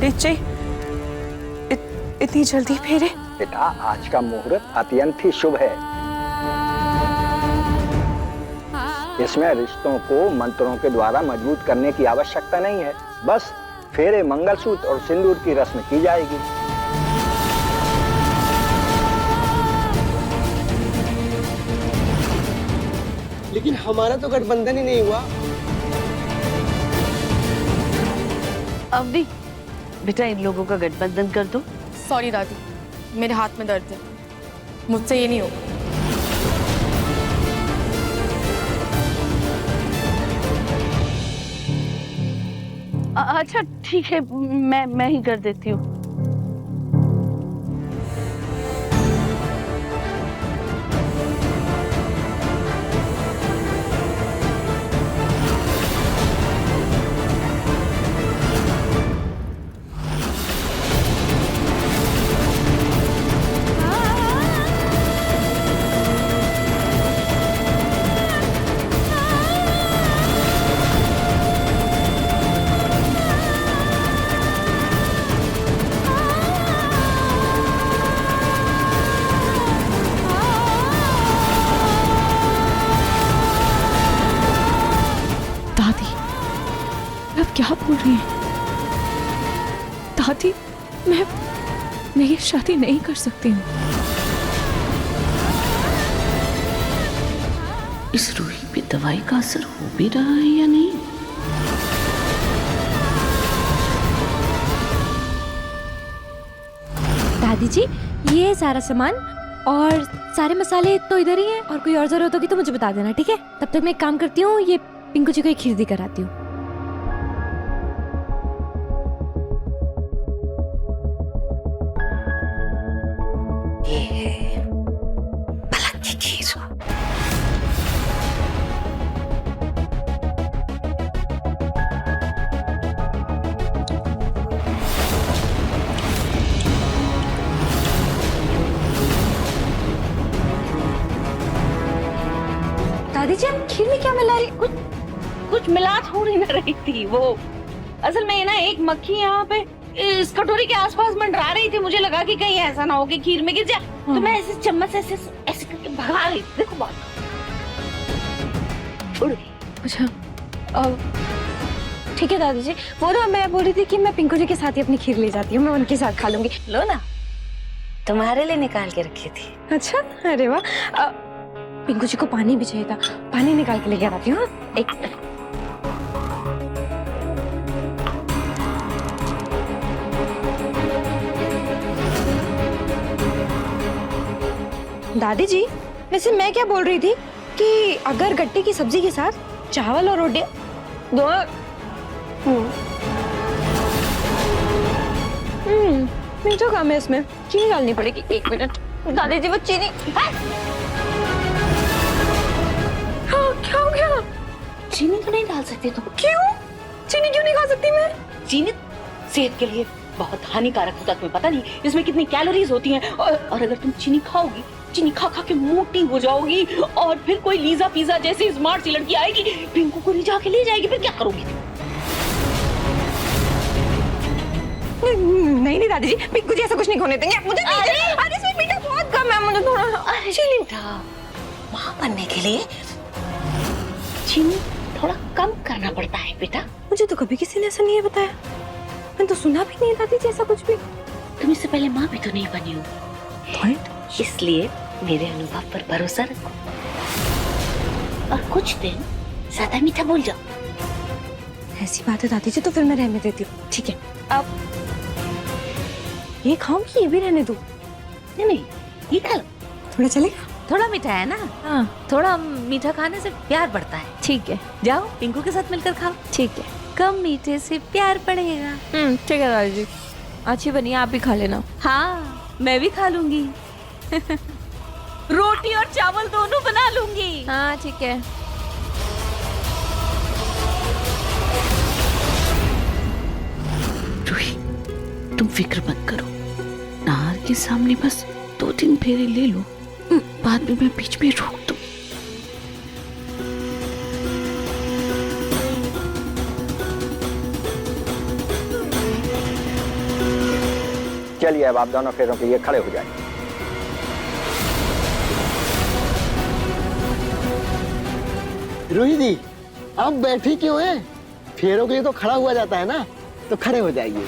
पंडित जी, इतनी जल्दी फेरे? बेटा, आज का मुहूर्त अत्यंत ही शुभ है। इसमें रिश्तों को मंत्रों के द्वारा मजबूत करने की आवश्यकता नहीं है। बस फेरे, मंगलसूत्र और सिंदूर की रस्म की जाएगी। लेकिन हमारा तो गठबंधन ही नहीं हुआ। अब भी बेटा इन लोगों का गठबंधन कर दो। सॉरी दादी, मेरे हाथ में दर्द है, मुझसे ये नहीं होगा। अच्छा ठीक है, मैं ही कर देती हूँ। क्या बोल रही हैं? दादी, मैं ये शादी नहीं कर सकती हूँ। इस रूही पे दवाई का असर हो भी रहा है या नहीं? दादी जी, ये सारा सामान और सारे मसाले तो इधर ही हैं, और कोई और जरूरत होगी तो मुझे बता देना, ठीक है? तब तक मैं एक काम करती हूँ, ये पिंकू जी को एक खीर दी कराती हूँ। दादी जी, आप खीर में क्या मिला रही? कुछ मिला थोड़ी ना रही थी वो। असल में ना एक मक्खी यहाँ पे इस कटोरी के आसपास मंडरा रही थी। मुझे लगा कि कहीं ऐसा ना हो कि खीर में गिर जाए, तो मैं ऐसे चम्मच से ऐसे करके भगा रही थी। देखो बात उड़ गई। अच्छा, ठीक है दादी जी। वो ना मैं बोल रही थी कि मैं पिंकू जी के साथ ही अपनी खीर ले जाती हूँ, मैं उनके साथ खा लूंगी। लो ना, तुम्हारे लिए निकाल के रखी थी। अच्छा, अरे वाह। पिंकू जी को पानी भी चाहिए था, पानी निकाल के लेके आती हूँ। एक दादी जी, वैसे मैं क्या बोल रही थी कि अगर गट्टे की सब्जी के साथ चावल और रोटी दोनों मीठा काम है, इसमें चीनी डालनी पड़ेगी। एक मिनट दादी जी, वो चीनी क्या हो गया? चीनी तो नहीं डाल सकती तुम। क्यों? चीनी क्यों नहीं खा सकती मैं? चीनी सेहत के लिए बहुत हानिकारक होता है, तुम्हें पता नहीं इसमें कितनी कैलोरीज होती हैं। और अगर तुम चीनी खाओगी, चीनी खा खा के मोटी हो जाओगी, और फिर कोई लीजा पिज़्ज़ा जैसी स्मार्ट सी लड़की आएगी, पिंकू को रिझा के ले जाएगी, फिर क्या करोगी? नहीं दादी जी, पिंकू जी ऐसा कुछ नहीं होने देंगे। मुझे अरे इसमें मीठा बहुत कम है, मुझे थोड़ा चीनी था। माँ बनने के लिए चीनी थोड़ा कम करना पड़ता है बेटा। मुझे तो कभी किसी ने ऐसा नहीं बताया, मैंने तो सुना भी नहीं दादी जी ऐसा कुछ भी। तुम इससे पहले माँ भी तो नहीं बनी हो, इसलिए मेरे अनुभव पर भरोसा रखो और कुछ दिन ज्यादा मीठा बोल जाओ। ऐसी बात है दादी जी, तो फिर मैं रहने देती हूँ। ठीक है, अब ये खाऊंगी, ये भी रहने दो। नहीं, ये खा लो। थोड़ा चलेगा? थोड़ा मीठा है ना? हाँ, थोड़ा मीठा खाने से प्यार बढ़ता है। ठीक है, जाओ पिंकू के साथ मिलकर खाओ। ठीक है। कम मीठे से प्यार बढ़ेगा। ठीक है दादी जी, अच्छी बनी, आप भी खा लेना। हाँ, मैं भी खा लूंगी। रोटी और चावल दोनों बना लूंगी। हाँ ठीक है। रूही, तुम फिक्र मत करो, नार के सामने बस 2-3 फेरे ले लो, बाद में मैं बीच में रोक दूं। चलिए अब आप दोनों फेरों के लिए खड़े हो जाइए। रूही जी, आप बैठी क्यों हैं? फेरों के लिए तो खड़ा हुआ जाता है ना, तो खड़े हो जाइए।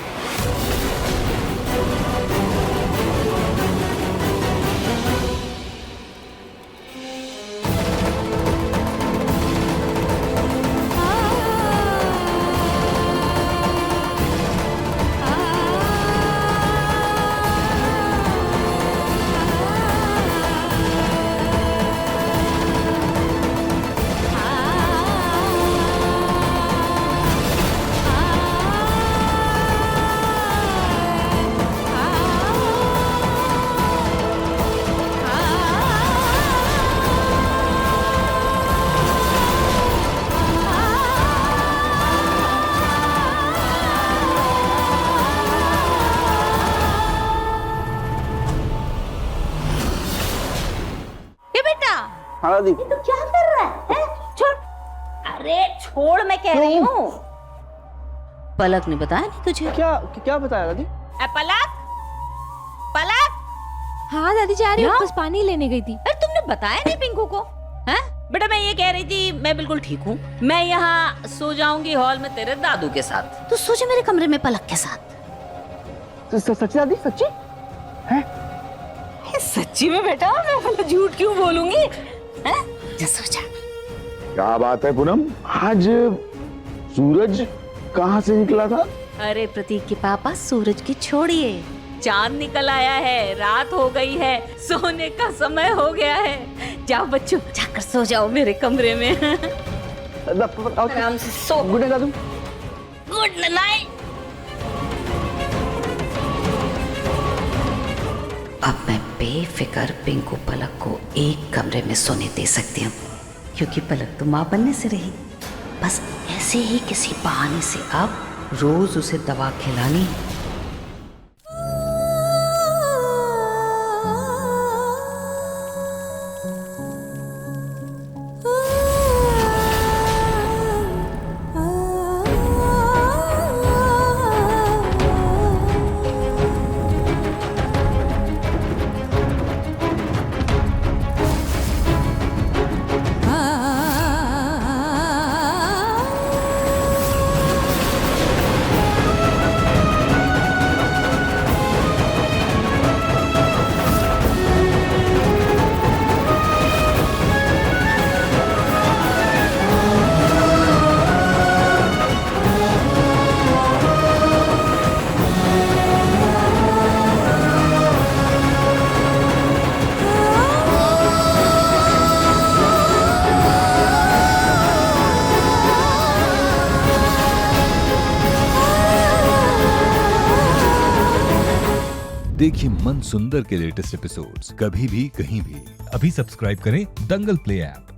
हाँ दी। तो क्या कर रहा है? छोड़। अरे छोड़, मैं कह रही हूँ। पलक ने बताया नहीं तुझे? क्या बताया दादी? पलक, पलक। हाँ दादी जा रही हूँ, बस पानी लेने गई थी। अरे तुमने बताया नहीं पिंकू को? हैं? बेटा मैं ये कह रही थी, मैं बिल्कुल ठीक हूँ। मैं यहाँ सो जाऊंगी हॉल में तेरे दादू के साथ। तू सो जा मेरे कमरे में पलक के साथ। सच्ची दादी, सच्ची? सच्ची में बेटा, मैं मतलब झूठ क्यों बोलूंगी? हैं? जा सो जा। क्या बात है पूनम, आज सूरज कहाँ से निकला था? अरे प्रतीक के पापा, सूरज की छोड़िए, चांद निकल आया है, रात हो गई है, सोने का समय हो गया है। जाओ बच्चों, जाकर सो जाओ मेरे कमरे में। आराम से सो। गुड नाइट दादू। Good night. अब मैं बेफिक्र पिंकू पलक को एक कमरे में सोने दे सकती हूँ, क्योंकि पलक तो माँ बनने से रही। बस ऐसे ही किसी बहाने से अब रोज उसे दवा खिलानी। देखिए मन सुंदर के लेटेस्ट एपिसोड्स कभी भी कहीं भी। अभी सब्सक्राइब करें दंगल प्ले ऐप।